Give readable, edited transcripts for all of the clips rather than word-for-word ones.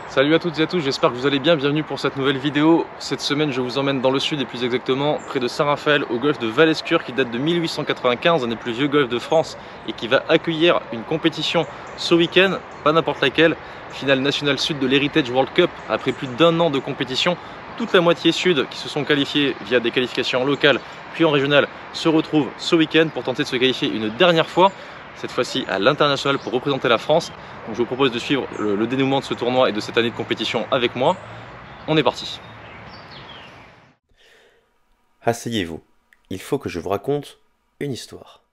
Salut à toutes et à tous, j'espère que vous allez bien, bienvenue pour cette nouvelle vidéo. Cette semaine je vous emmène dans le sud et plus exactement près de Saint-Raphaël au golfe de Val-Escure qui date de 1895, un des plus vieux golfs de France et qui va accueillir une compétition ce week-end, pas n'importe laquelle, finale nationale sud de l'Heritage World Cup. Après plus d'1 an de compétition, toute la moitié sud qui se sont qualifiés via des qualifications locales puis en régional se retrouvent ce week-end pour tenter de se qualifier une dernière fois, cette fois-ci à l'international pour représenter la France. Donc je vous propose de suivre le dénouement de ce tournoi et de cette année de compétition avec moi. On est parti. Asseyez-vous, il faut que je vous raconte une histoire.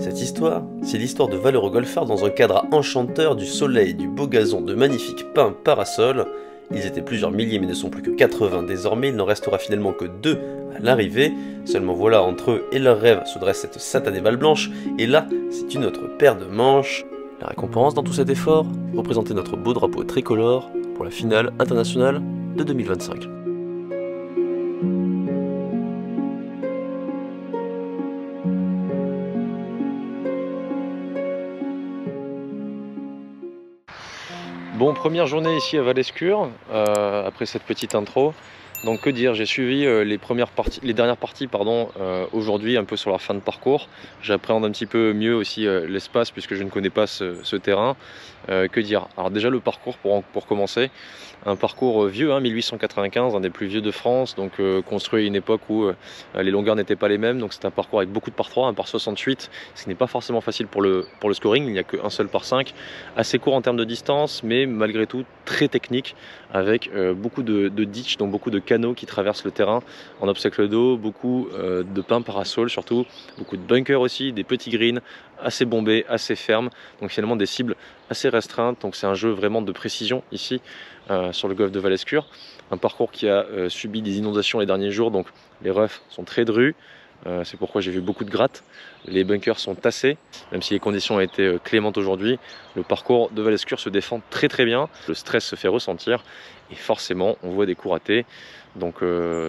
Cette histoire, c'est l'histoire de valeureux golfeurs dans un cadre enchanteur, du soleil, du beau gazon, de magnifiques pins parasols. Ils étaient plusieurs milliers mais ne sont plus que 80 désormais, il n'en restera finalement que 2 à l'arrivée. Seulement voilà, entre eux et leurs rêves se dresse cette satanée balle blanche, et là, c'est une autre paire de manches. La récompense dans tout cet effort, représenter notre beau drapeau tricolore pour la finale internationale de 2025. Bon, première journée ici à Val-Escure, après cette petite intro. Donc que dire, j'ai suivi les dernières parties aujourd'hui un peu sur la fin de parcours. J'appréhende un petit peu mieux aussi l'espace puisque je ne connais pas ce terrain. Que dire? Alors déjà le parcours pour commencer, un parcours vieux, 1895, un des plus vieux de France, donc construit à une époque où les longueurs n'étaient pas les mêmes, donc c'est un parcours avec beaucoup de par 3, un par 68, ce qui n'est pas forcément facile pour le scoring, il n'y a qu'un seul par 5, assez court en termes de distance, mais malgré tout très technique, avec beaucoup de ditches, donc beaucoup de canaux qui traversent le terrain en obstacle d'eau, beaucoup de pins parasols surtout, beaucoup de bunkers aussi, des petits greens, assez bombés, assez fermes, donc finalement des cibles assez restreintes, donc c'est un jeu vraiment de précision ici sur le golfe de Val-Escure, un parcours qui a subi des inondations les derniers jours, donc les roughs sont très drus, c'est pourquoi j'ai vu beaucoup de grattes, les bunkers sont tassés, même si les conditions ont été clémentes aujourd'hui, le parcours de Val-Escure se défend très très bien, le stress se fait ressentir et forcément on voit des coups ratés. Donc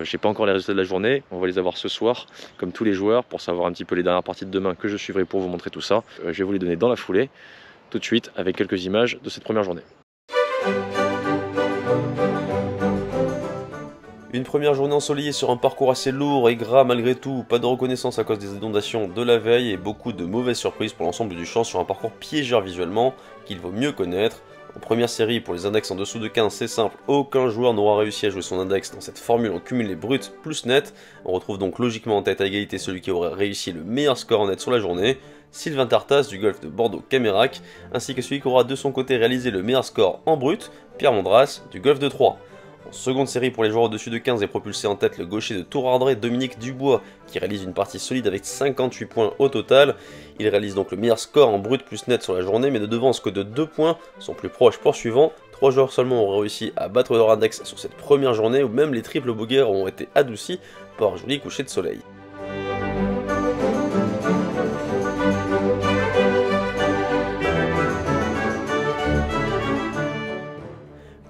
j'ai pas encore les résultats de la journée, on va les avoir ce soir comme tous les joueurs pour savoir un petit peu les dernières parties de demain que je suivrai pour vous montrer tout ça. Je vais vous les donner dans la foulée, tout de suite avec quelques images de cette première journée. Une première journée ensoleillée sur un parcours assez lourd et gras malgré tout, pas de reconnaissance à cause des inondations de la veille et beaucoup de mauvaises surprises pour l'ensemble du champ sur un parcours piégeur visuellement qu'il vaut mieux connaître. En première série, pour les index en dessous de 15, c'est simple, aucun joueur n'aura réussi à jouer son index dans cette formule en cumulé brut plus net. On retrouve donc logiquement en tête à égalité celui qui aurait réussi le meilleur score en net sur la journée, Sylvain Tartas du golfe de Bordeaux-Camérac, ainsi que celui qui aura de son côté réalisé le meilleur score en brut, Pierre Mondras du golfe de Troyes. En seconde série pour les joueurs au-dessus de 15 est propulsé en tête le gaucher de Tour-Ardrey, Dominique Dubois, qui réalise une partie solide avec 58 points au total. Il réalise donc le meilleur score en brut plus net sur la journée, mais ne devance que de 2 points, son plus proche poursuivant. 3 joueurs seulement ont réussi à battre leur index sur cette première journée, où même les triples bogeys ont été adoucis par un joli coucher de soleil.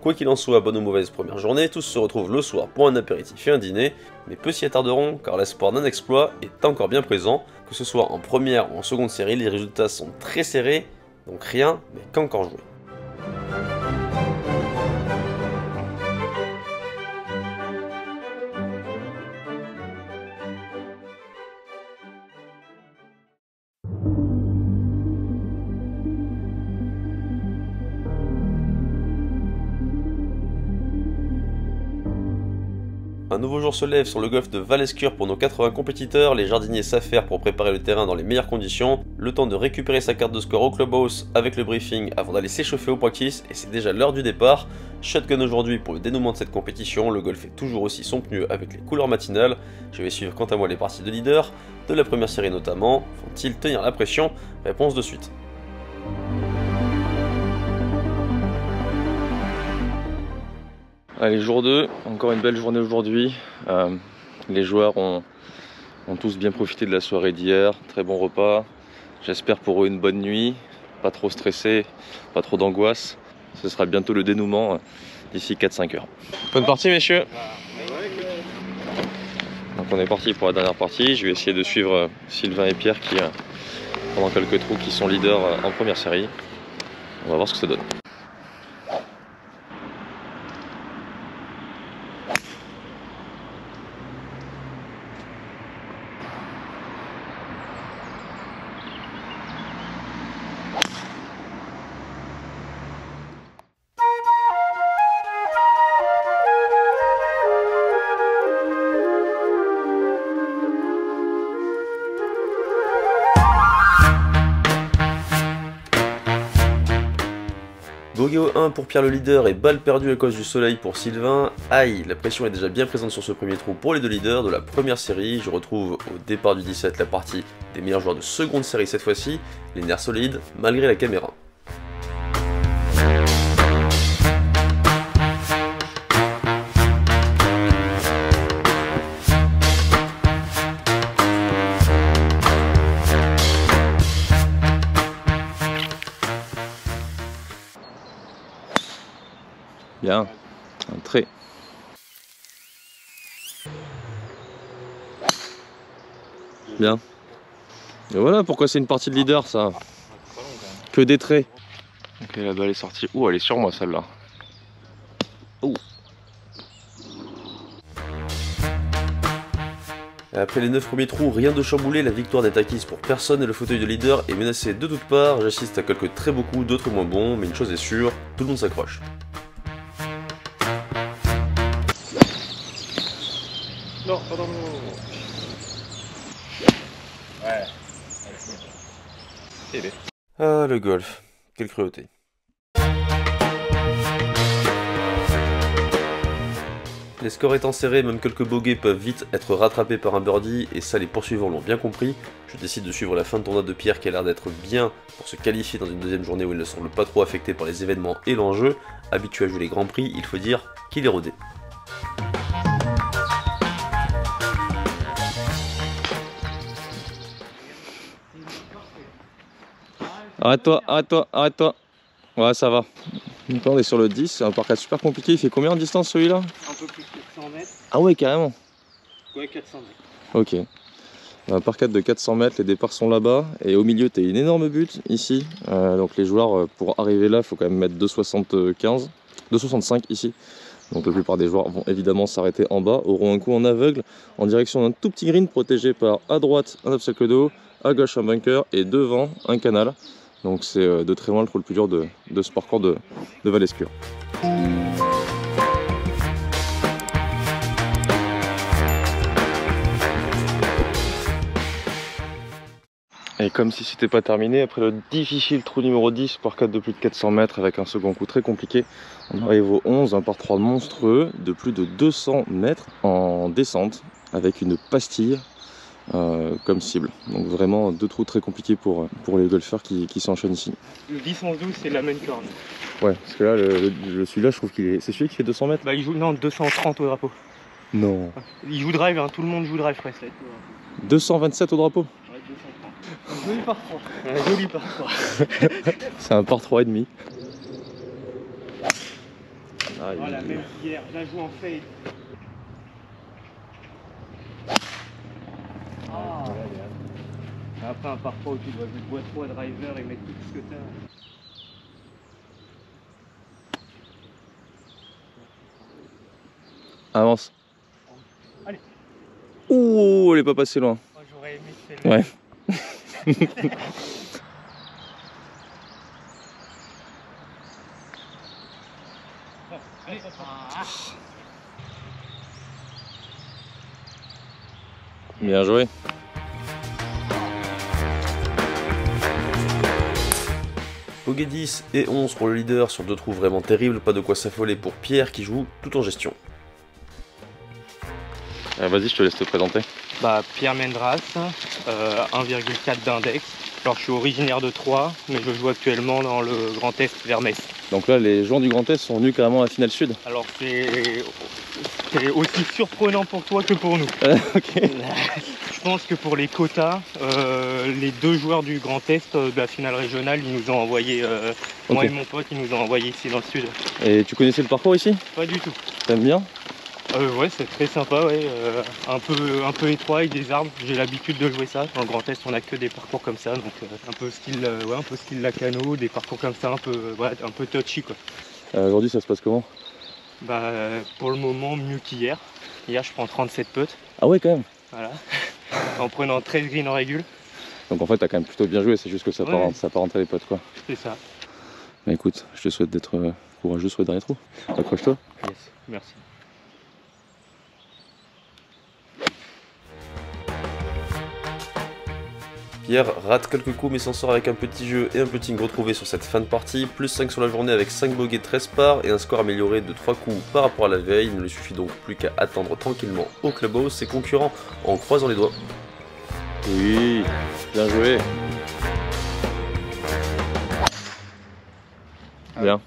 Quoi qu'il en soit, bonne ou mauvaise première journée, tous se retrouvent le soir pour un apéritif et un dîner, mais peu s'y attarderont car l'espoir d'un exploit est encore bien présent, que ce soit en première ou en seconde série, les résultats sont très serrés, donc rien n'est qu'encore joué. Un nouveau jour se lève sur le golfe de Val-Escure pour nos 80 compétiteurs, les jardiniers s'affairent pour préparer le terrain dans les meilleures conditions, le temps de récupérer sa carte de score au clubhouse avec le briefing avant d'aller s'échauffer au practice, et c'est déjà l'heure du départ. Shotgun aujourd'hui pour le dénouement de cette compétition, le golf fait toujours aussi somptueux avec les couleurs matinales. Je vais suivre quant à moi les parties de leader, de la première série notamment. Vont-ils tenir la pression? Réponse de suite. Allez, jour 2, encore une belle journée aujourd'hui. Les joueurs ont tous bien profité de la soirée d'hier, très bon repas. J'espère pour eux une bonne nuit. pas trop stressé, pas trop d'angoisse. Ce sera bientôt le dénouement d'ici 4-5 heures. Bonne partie messieurs. Donc on est parti pour la dernière partie. Je vais essayer de suivre Sylvain et Pierre qui, pendant quelques trous, qui sont leaders en première série. On va voir ce que ça donne. Bogey au 1 pour Pierre le leader et balle perdue à cause du soleil pour Sylvain. Aïe, la pression est déjà bien présente sur ce premier trou pour les deux leaders de la première série. Je retrouve au départ du 17 la partie des meilleurs joueurs de seconde série cette fois-ci, les nerfs solides malgré la caméra. Bien, un trait. Bien. Et voilà pourquoi c'est une partie de leader ça. Que des traits. Ok, la balle est sortie. Ouh, elle est sur moi celle-là. Ouh. Après les 9 premiers trous, rien de chamboulé, la victoire n'est acquise pour personne et le fauteuil de leader est menacé de toutes parts. J'assiste à quelques très beaux coups, d'autres moins bons, mais une chose est sûre, tout le monde s'accroche. Non, pas dans le... Ouais. Et Ah, le golf. Quelle cruauté. Les scores étant serrés, même quelques bogeys peuvent vite être rattrapés par un birdie, et ça les poursuivants l'ont bien compris. Je décide de suivre la fin de tournoi de Pierre qui a l'air d'être bien pour se qualifier dans une deuxième journée où il ne semble pas trop affecté par les événements et l'enjeu. Habitué à jouer les grands prix, il faut dire qu'il est rodé. Arrête-toi, arrête-toi, arrête-toi. Ouais, ça va. Donc là, on est sur le 10, c'est un par 4 super compliqué. Il fait combien en distance celui-là? Un peu plus que 100 mètres. Ah ouais, carrément. Ouais, 400 mètres. Ok. Un par 4 de 400 mètres, les départs sont là-bas. Et au milieu, tu as une énorme butte ici. Donc les joueurs, pour arriver là, il faut quand même mettre 2,75, 2,65 ici. Donc la plupart des joueurs vont évidemment s'arrêter en bas, auront un coup en aveugle en direction d'un tout petit green protégé par à droite un obstacle d'eau, à gauche un bunker et devant un canal. Donc c'est de très loin le trou le plus dur de ce parcours de Val-Escure. Et comme si c'était pas terminé, après le difficile trou numéro 10 par 4 de plus de 400 mètres avec un second coup très compliqué, on arrive au 11, un par 3 monstrueux de plus de 200 mètres en descente avec une pastille comme cible. Donc vraiment deux trous très compliqués pour les golfeurs qui s'enchaînent ici. Le 10, 11, 12, c'est la main corne. Ouais, parce que là, celui-là, je trouve qu'il est... C'est celui qui fait 200 mètres? Bah, il joue, non, 230 au drapeau. Non. Il joue drive, hein, tout le monde joue drive presque. 227 au drapeau? Ouais, 230. Joli par 3. Ouais, joli par 3. C'est un par 3,5. Ah, Voilà, même hier, je la joue en fade. Ah. Après un par 3 où tu dois jouer boîte 3 driver et mettre tout ce que t'as. Avance. Allez. Ouh, elle est pas passée loin. Oh, j'aurais aimé celle-là. Ouais. Allez. Ah. Bien joué. Bogey 10 et 11 pour le leader sur deux trous vraiment terribles, pas de quoi s'affoler pour Pierre qui joue tout en gestion. Vas-y, je te laisse te présenter. Bah, Pierre Mendras, 1,4 d'index. Alors je suis originaire de Troyes, mais je joue actuellement dans le Grand Est vers Metz. Donc là, les joueurs du Grand Est sont venus carrément à la finale sud. Alors c'est aussi surprenant pour toi que pour nous. Ok. Je pense que pour les quotas, les 2 joueurs du Grand Est de la finale régionale, ils nous ont envoyé, moi et mon pote, ils nous ont envoyé ici dans le sud. Et tu connaissais le parcours ici? Pas du tout. T'aimes bien? Ouais, c'est très sympa, ouais. Un peu étroit avec des arbres. J'ai l'habitude de jouer ça. Dans le Grand Est, on a que des parcours comme ça, donc un peu style Lacano, des parcours comme ça, un peu touchy, quoi. Aujourd'hui, ça se passe comment? Bah, pour le moment, mieux qu'hier. Hier, je prends 37 putts. Ah ouais, quand même. Voilà. En prenant 13 greens en régule. Donc en fait, t'as quand même plutôt bien joué, c'est juste que ça part rentrer les potes, quoi. C'est ça. Bah écoute, je te souhaite d'être courageux sur les derniers trous. Accroche-toi. Yes, merci. Pierre rate quelques coups mais s'en sort avec un petit jeu et un putting retrouvé sur cette fin de partie, plus 5 sur la journée avec 5 bogeys 13 parts et un score amélioré de 3 coups par rapport à la veille. Il ne lui suffit donc plus qu'à attendre tranquillement au clubhouse ses concurrents en croisant les doigts. Oui, bien joué. Bien.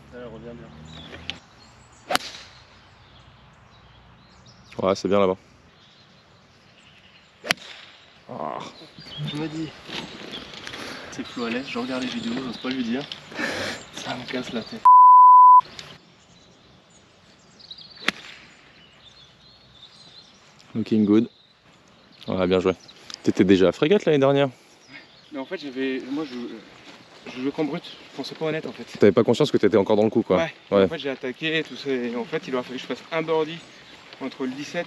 Ouais, c'est bien là-bas. Oh. Je me dis, c'est Flo à l'aise, je regarde les vidéos, j'ose pas lui dire, ça me casse la tête. Looking good. Ouais, bien joué. T'étais déjà à Frégate l'année dernière? Mais en fait, moi je jouais qu'en brut, je pensais pas honnête en fait. T'avais pas conscience que t'étais encore dans le coup, quoi. Ouais. En fait, j'ai attaqué et tout ça, et en fait, il aurait fallu que je fasse un birdie entre le 17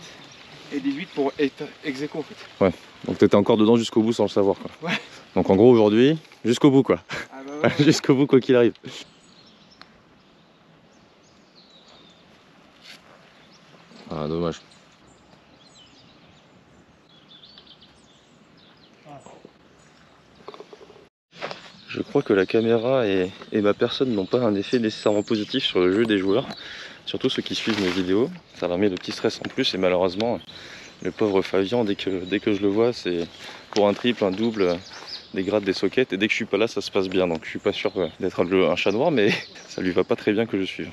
et 18 pour être ex aequo en fait. Ouais. Donc t'étais encore dedans jusqu'au bout sans le savoir, quoi. Ouais. Donc en gros aujourd'hui, jusqu'au bout, quoi. Ah bah ouais. Jusqu'au bout, quoi qu'il arrive. Ah, dommage. Je crois que la caméra et ma personne n'ont pas un effet nécessairement positif sur le jeu des joueurs, surtout ceux qui suivent mes vidéos. Ça leur met de petits stress en plus et malheureusement, le pauvre Fabien, dès que je le vois, c'est pour un triple, un double, des grades, des sockets, et dès que je suis pas là, ça se passe bien. Donc je suis pas sûr d'être un chat noir, mais ça lui va pas très bien que je suive.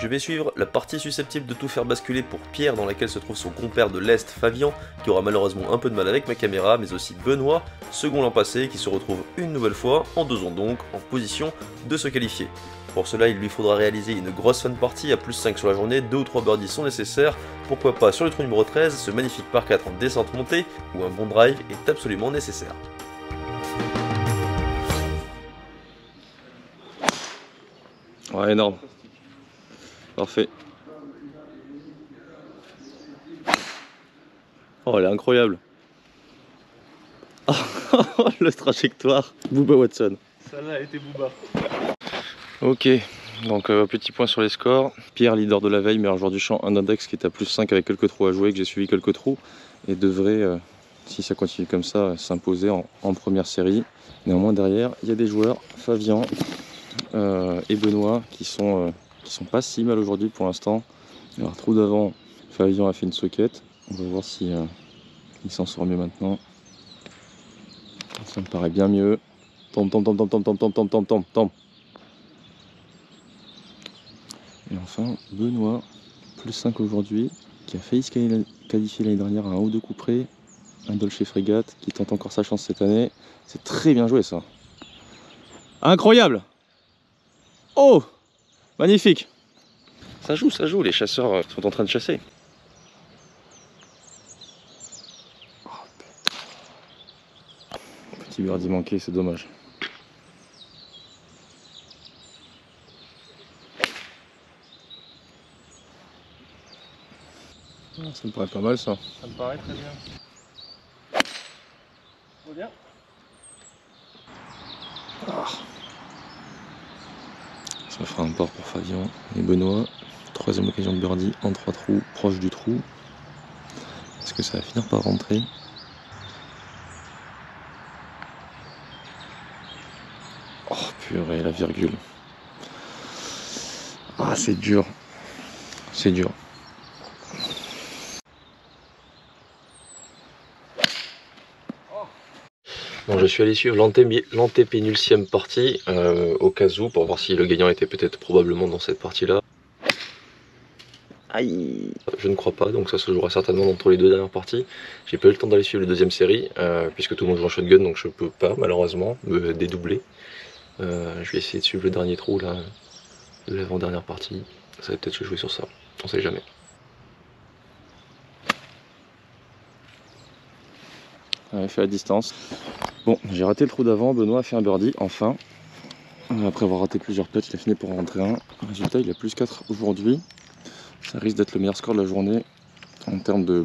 Je vais suivre la partie susceptible de tout faire basculer pour Pierre, dans laquelle se trouve son compère de l'Est, Fabien, qui aura malheureusement un peu de mal avec ma caméra, mais aussi Benoît, second l'an passé, qui se retrouve une nouvelle fois, en 2 ans donc, en position de se qualifier. Pour cela, il lui faudra réaliser une grosse fin de partie à plus 5 sur la journée, 2 ou 3 birdies sont nécessaires, pourquoi pas sur le trou numéro 13, ce magnifique par 4 en descente montée, où un bon drive est absolument nécessaire. Ouais, énorme. Parfait. Oh, elle est incroyable. Le trajectoire. Booba Watson. Celle-là a été Booba. Ok, donc petit point sur les scores. Pierre, leader de la veille, meilleur joueur du champ, un index qui est à plus 5 avec quelques trous à jouer, que j'ai suivi quelques trous, et devrait, si ça continue comme ça, s'imposer en première série. Néanmoins derrière, il y a des joueurs, Fabien et Benoît, qui sont pas si mal aujourd'hui pour l'instant. Alors trou d'avant, Fabien a fait une socket, on va voir si il s'en sort mieux maintenant. Ça me paraît bien mieux. Tombe. Et enfin, Benoît, plus 5 aujourd'hui, qui a failli se qualifier l'année dernière à 1 ou 2 coups près. Un Dolce Frégate qui tente encore sa chance cette année. C'est très bien joué ça. Incroyable! Oh! Magnifique! Ça joue, les chasseurs sont en train de chasser. Petit birdie manqué, c'est dommage. Ça me paraît pas mal ça. Ça me paraît très bien. Trop bien. Ça fera un port pour Fabien et Benoît. 3e occasion de birdie en 3 trous, proche du trou. Est-ce que ça va finir par rentrer? Oh purée, la virgule. Ah, c'est dur. C'est dur. Bon, je suis allé suivre l'antépénultième partie au cas où pour voir si le gagnant était peut-être probablement dans cette partie-là. Aïe. Je ne crois pas, donc ça se jouera certainement entre les deux dernières parties. J'ai pas eu le temps d'aller suivre la deuxième série, puisque tout le monde joue en shotgun, donc je peux pas malheureusement me dédoubler. Je vais essayer de suivre le dernier trou là, de l'avant-dernière partie. Ça va peut-être se jouer sur ça, on sait jamais. Ouais, fait à distance. Bon, j'ai raté le trou d'avant, Benoît a fait un birdie, enfin. Après avoir raté plusieurs putts, il a fini pour en rentrer un. Résultat, il a plus 4 aujourd'hui. Ça risque d'être le meilleur score de la journée en termes de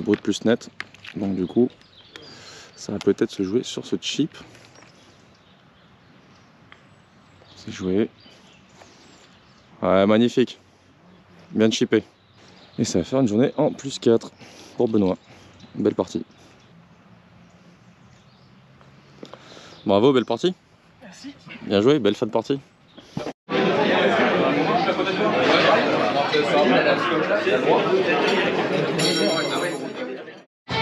brut plus net. Donc du coup, ça va peut-être se jouer sur ce chip. C'est joué. Ouais, magnifique. Bien chippé. Et ça va faire une journée en plus 4 pour Benoît. Belle partie. Bravo, belle partie. Merci. Bien joué, belle fin de partie.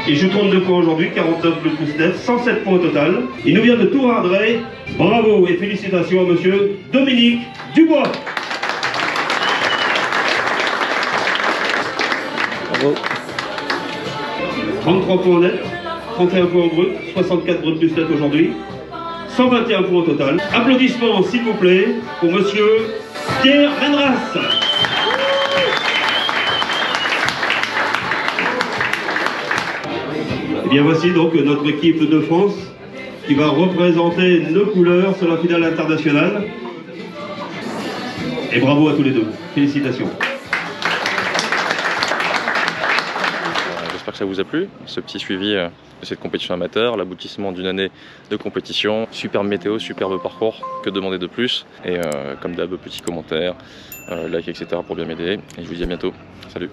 Il joue 32 points aujourd'hui, 49 le plus 9, 107 points au total. Il nous vient de Tour-André. Bravo et félicitations à monsieur Dominique Dubois. Bravo. 33 points net, 31 points brut, 64 brut plus 7 aujourd'hui. 121 points au total. Applaudissements s'il vous plaît pour monsieur Pierre Menras. Et bien voici donc notre équipe de France qui va représenter nos couleurs sur la finale internationale. Et bravo à tous les deux. Félicitations. J'espère que ça vous a plu, ce petit suivi de cette compétition amateur, l'aboutissement d'une année de compétition. Superbe météo, superbe parcours, que demander de plus. Et comme d'hab, petits commentaires, like, etc. pour bien m'aider. Et je vous dis à bientôt. Salut.